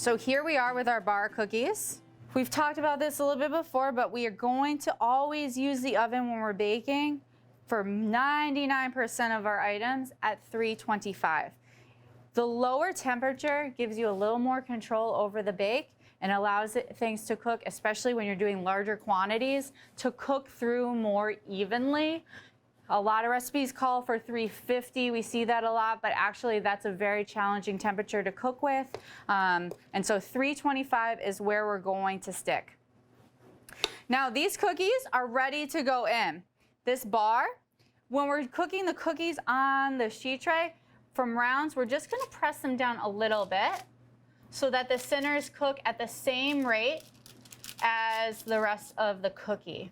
So here we are with our bar cookies. We've talked about this a little bit before, but we are going to always use the oven when we're baking for 99% of our items at 325. The lower temperature gives you a little more control over the bake and allows things to cook, especially when you're doing larger quantities, to cook through more evenly. A lot of recipes call for 350. We see that a lot, but actually that's a very challenging temperature to cook with. And so 325 is where we're going to stick. Now these cookies are ready to go in. This bar, when we're cooking the cookies on the sheet tray from rounds, we're just gonna press them down a little bit so that the centers cook at the same rate as the rest of the cookie.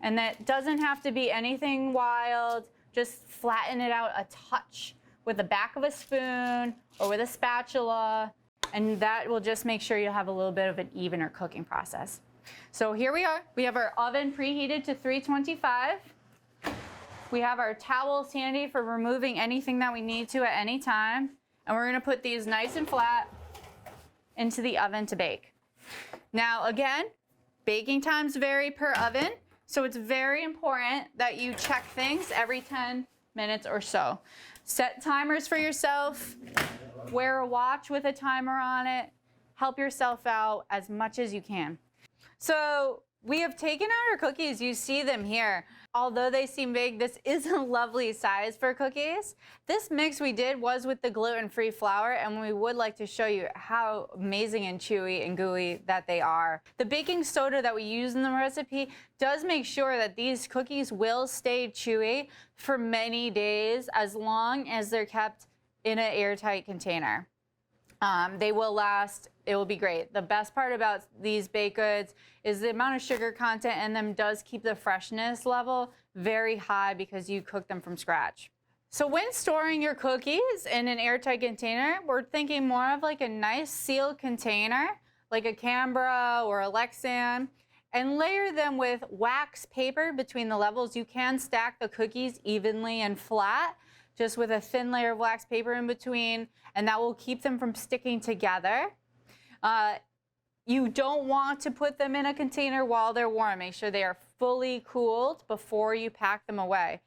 And that doesn't have to be anything wild. Just flatten it out a touch with the back of a spoon or with a spatula, and that will just make sure you have a little bit of an evener cooking process. So here we are. We have our oven preheated to 325. We have our towels handy for removing anything that we need to at any time. And we're gonna put these nice and flat into the oven to bake. Now again, baking times vary per oven. So it's very important that you check things every 10 minutes or so. Set timers for yourself, wear a watch with a timer on it, help yourself out as much as you can. So we have taken out our cookies, you see them here. Although they seem big, this is a lovely size for cookies. This mix we did was with the gluten-free flour, and we would like to show you how amazing and chewy and gooey that they are. The baking soda that we use in the recipe does make sure that these cookies will stay chewy for many days as long as they're kept in an airtight container. They will last, it will be great. The best part about these baked goods is the amount of sugar content in them does keep the freshness level very high because you cook them from scratch. So when storing your cookies in an airtight container, we're thinking more of like a nice sealed container, like a Canberra or a Lexan, and layer them with wax paper between the levels. You can stack the cookies evenly and flat, just with a thin layer of wax paper in between, and that will keep them from sticking together. You don't want to put them in a container while they're warm. Make sure they are fully cooled before you pack them away.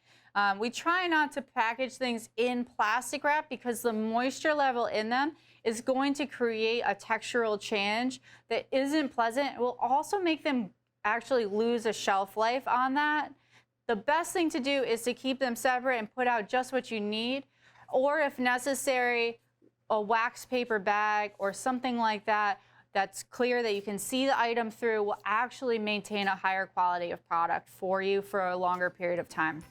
We try not to package things in plastic wrap because the moisture level in them is going to create a textural change that isn't pleasant. It will also make them actually lose a shelf life on that. The best thing to do is to keep them separate and put out just what you need, or if necessary, a wax paper bag or something like that that's clear that you can see the item through will actually maintain a higher quality of product for you for a longer period of time.